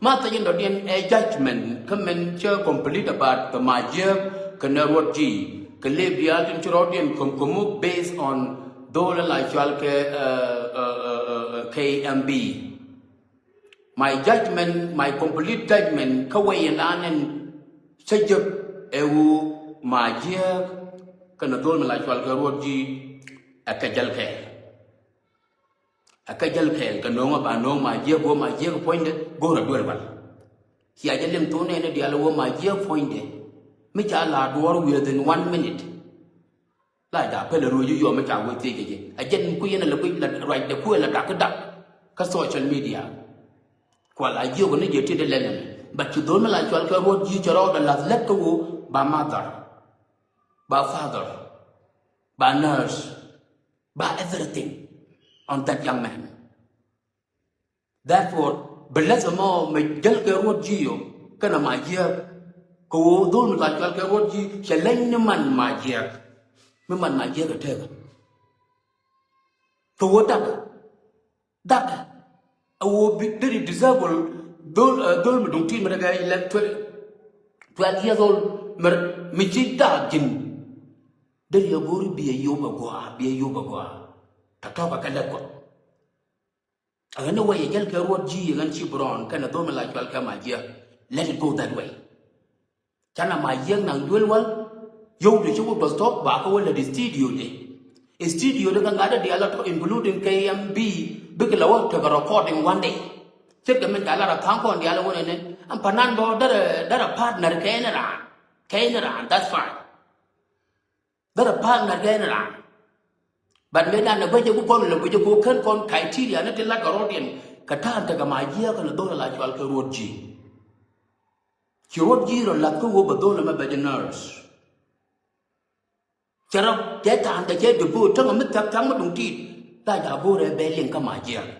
Mata yin dodian a judgment comment complete about the Majiak and Ruot G. Calibia introdian Kumkumu based on dollar like KMB. My judgment, my complete judgment, Kawai and Anan Sajak Ewu Majiak can dollar like Ruot G a Kajalke. A Kajal Kel can know about no Majiak or Majiak pointed, go to Durban. He had them to any dialogue my dear pointed. Mitcha la door within 1 minute. Like that, Pelaru, you are Mitcha will take it. I didn't queen and the right the pool and duck social media. While I do when you did the lennon. But you don't like what you all the last let go by mother, by father, by nurse, by everything on that young man. Therefore, bless them all, make Jalka Ruot G. Can a Majiak go don't like Jalka Ruot G. Shall lend the man Majiak. Woman Majiak a table. To what that I will be very desirable. Don't team a guy like 12 years old. Michita Jim. Then you will be a Yobagua, be a Yobagua. Tataka Kalako. I know why Jalka Ruot G and she brown can a dome like Jalka Majiak. Let it go that way. Chana Majiak and well, you the show was talk back over the studio day. A studio that got the other including KMB, big lower to a recording one day. Check the mental account on the other one and Panando that a partner Canada, that's fine. That a partner Canada. But when I know you go can criteria, not like a Rodian, Katan take a Majiak and a dollar like Jalka Ruot G. Ruot G or Laku over dollar by the nurse. Cherub, get and the jet to go, tongue of Tama teeth, like a boy rebellion come Majiak.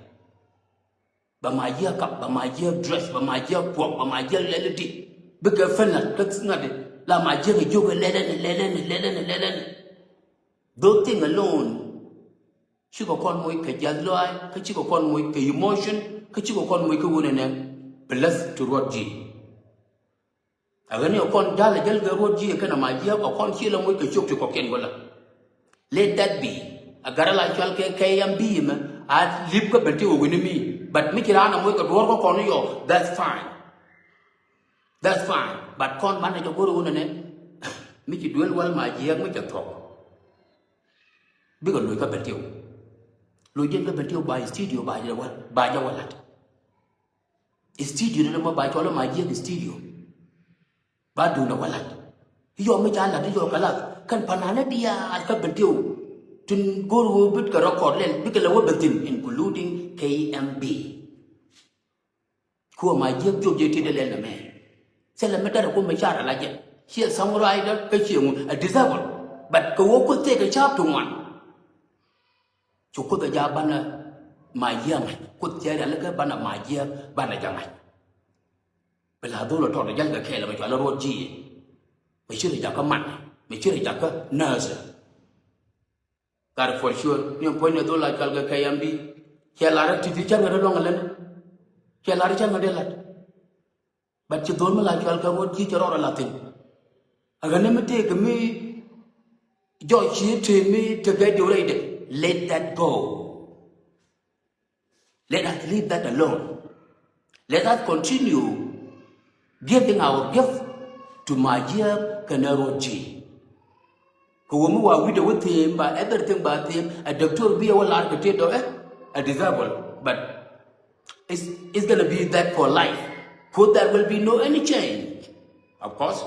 But my year cup, but my year dress, but my year walk, but my year lady. Bigger fella, that's not it. La my year, you will let don't think alone. She go call me Kajaloy, Kachiko call me emotion, Kachiko call me Kunan, bless to Ruot G. I when you call Jala Ruot G, a kind of my year, or call Sheila with a joke to Coquenbola. Let that be. A girl like KMB, I'd leave up until winning me. But make it on and make a door on you, that's fine. That's fine. But can't manage to go to one make it well, my dear, make a talk. Because look up at you. Look up you by studio by the wallet. A studio number by all of my dear studio. But do no wallet. You are Mijala, your color. Can Panana dia at Capetio to go to bit record len, because a webber including KMB. Who my dear Joe did the man. Sell a matter of whom like it. Here some rider, a disabled. But go could take a chap to one. So put the Jabana, my young, put the other banner, my dear, banner young. But I don't know the younger Caleb with a Ruot G. We should have a man, we should have a nurse. That for sure, you point a dollar like Alga KMB. Here are to the younger along a lemon. Here are younger daylight. But you don't like Alga Ruot G or a Latin. I can never take me, George, to me to get you ready. Let that go. Let us leave that alone. Let us continue giving our gift to Majiak and Ruot G. Who are with him by everything but him, a doctor be a well architect or a disabled. But it's going to be that for life. For there will be no any change. Of course.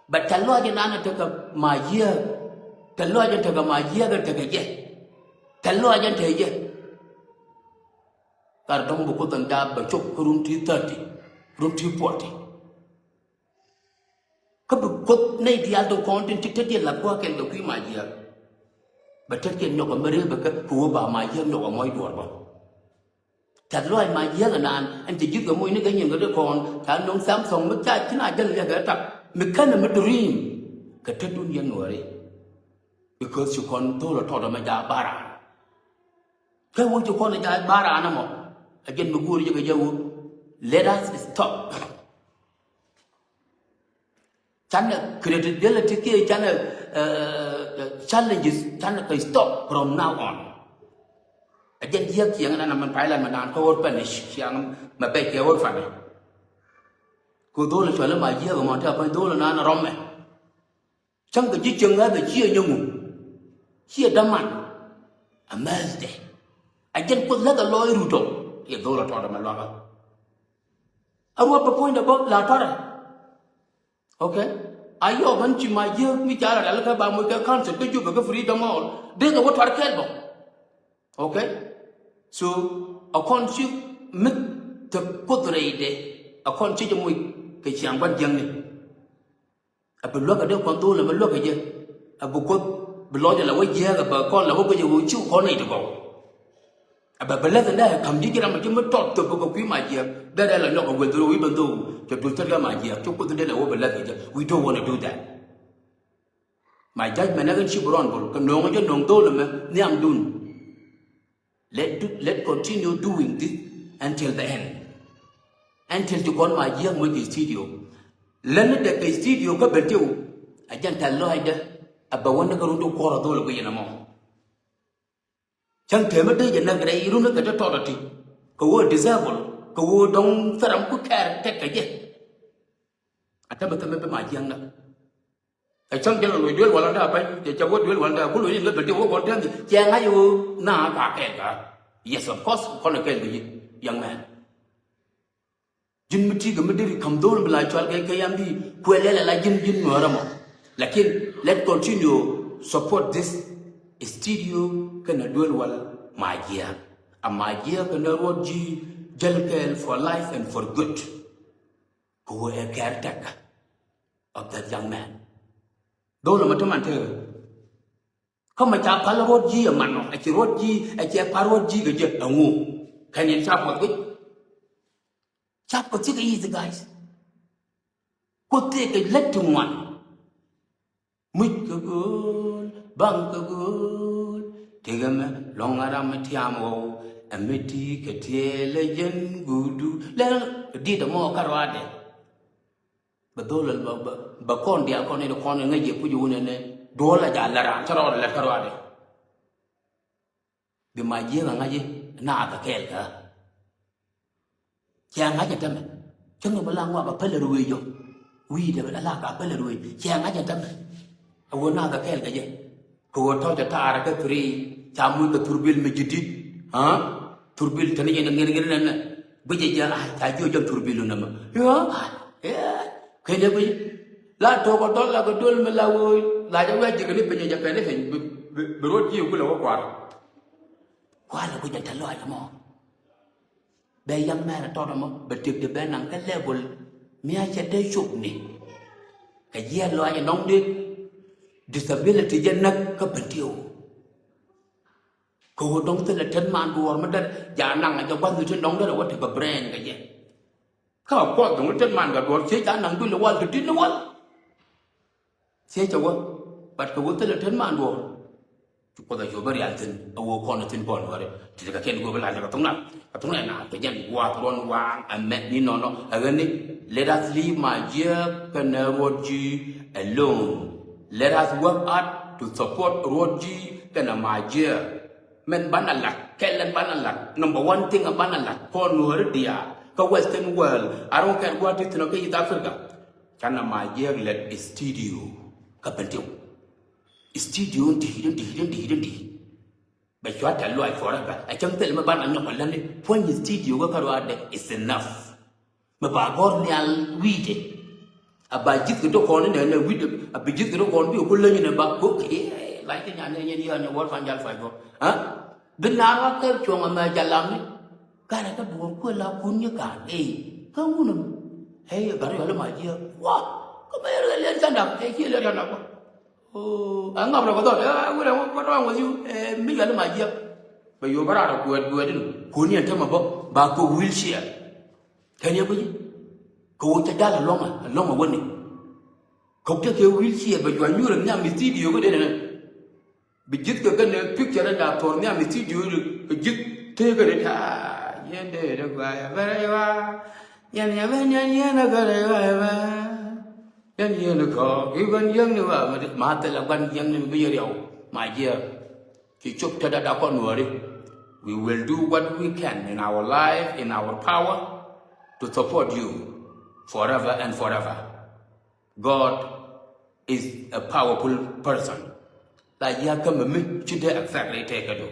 But tell Lord and Anna take a Majiak. Tell Lord and take a Majiak and take a jet. Tell Lord and take it. Cardon put them down by choke room 30, room 40. Could nay the other content to take la work and the queen my dear. But take it no a miracle who about my young no my door. Tell Lord my young and to give the money again in the corn, tell no Samsung, but I cannot get up. Mechanic dream. Catadun young worry. Because you control a total Majabara. What you call a guy bara animal? Again, the good you let us stop. Chana credibility ke chana challenges chana can stop from now on. Again here kiang na man pailan manan ko punish kiang mabe ke wor fan. Ko dole chola ma ye ko ma ta pa dole na na romme. Chang ke ji chang ga de chia nyung. Chia daman. Amazed. Again put la the loy ruto. Ye dole to da ma lo. I want to point about la tara. Okay? Ayo ban chi ma ye mi cha la ka ba mo ka concept ko ju ka freedom all. De ko tar kel bo. Okay? So a concept mit the kudrade a concept mo ke chiang ban jang ni. A bu lo ka de kon to la ma lo ka je. A bu ko bu lo ja la wa ye ka ba kon la wo ko je wo chu ko nei to go. A ba la da kam ji ki ra ma ji mo tot to ko ku ma je. Da la no ko wel do wi ban do to do ta ma je. To ko de la wo ba la ka je. We don't want to do that. My judgment na kan shi buron bol kan no ga je no do la ma ni am dun. Let continue doing this until the end. Until to con my young with the studio. Learn that the studio go better. I can't tell Lloyd about one go to Corridor away in a moment. Chang Temate and Nagre, you don't get authority. Go disabled. Go down Saram cook care, take again. I tell them my young. I chunk general will do one up, the Jawad will wonder, who will let the deal over them. Yang are you now? Yes, of course, Conacal, young man. Jin Miti, the Midiri, come down like Chalgayambi, Quella like Jin Moramo. Lakin, let's continue support this studio can do well, my dear. And my dear can Ruot G, Jelkel for life and for good. Who a caretaker of that young man. Don't let me tell you. Come a chap Ruot G, a man, a Ruot G, a chap Ruot G, a jet, a woo. Can you chap what good? Chap could take it easy, guys. Could take it let to one. Much good, bunk good. Take a long aramatiamo, a meti, a tail, legend, good, did a more carade. But though Bacon, the Alcon in the corner, and you put you in a dollar, Lara, Tarot, La Carade. Be my dear and I, not the Kelka. Chàng á chàng tâm, chúng tôi lang qua và phê lời đuôi vô, we để là cả phê lời đuôi, chàng á chàng tâm, ông nào ta kêu cái gì, cô thao cho ta ra cái free, chạm mũi cái turbil mới chít, hả, turbil thế này nghe này, bây giờ ai thay cho trong turbil luôn mà, cái này bây giờ, là thôi có đó là cái đôi mà là ơi, là cho cái gì cái này bây giờ cái này phải bớt nhiều cái là quá là cái chuyện thật loại lắm. Bây young man at all, but if the band and level, me I said they shook me. A year loy and on disability jen cấp tiêu. Cô đông tên là thân man của mà đất giả năng ở trong quan người trên đông đó là what type of brand cái gì. Không có tổng thân man cả đồ chế giả năng tôi là quan từ trên nó quan. Chế cho quan, bắt cô tên là thân man đồ. Có thể chụp bari altin, awo con altin bon rồi, thì cái kén của cái là cái tung này nào, cái nhân qua tuần qua, anh mẹ ni nó, anh ấy let us leave Majiak and Ruot G alone. Let us work hard to support Ruot G and Majiak. Men ban alak, kellen ban alak. Number one thing ban alak, con nuôi dia, cái Western world. I don't care what it is, cái East Africa. Karena Majiak let studio, cái bên tiêu. Studio đi. Bây giờ ta loại phở ra, ai chẳng thể mà ban ăn nhậu lần đi. When the studio có cái đó is enough. Mà bà con nhà weed, à bà giết cái đó con này là weed, à bà giết cái đó con ví dụ con lên như này bà cố kỹ, lại cái nhà này nhà vợ phàn gia phải không? Hả? Bên nào cái chuồng mà gia làm đấy, cái này cái buồn quên là cuốn như cả đi, không có nằm, hey bà nói là mà gì, wow, có mấy người lên sang đập, cái kia lên sang đập. Ang ngam ko to we don't what wrong with you mi ga ma je ba yo bara da ko din ko ni ta ma ba ko wheelchair kan ya bi ko ta dala longa woni ko ta ke wheelchair ba yo nyu ran nya mi studio ko de ne bi jit ko kan picture da tor nya mi studio bi jit te ga de ta yende da ba ya ba Yan Nagara, Yan Yanako, even young Matalaban young Video, my dear. He took to the Dakonwari. We will do what we can in our life, in our power, to support you forever and forever. God is a powerful person. Like Yakamami, should exactly take a do.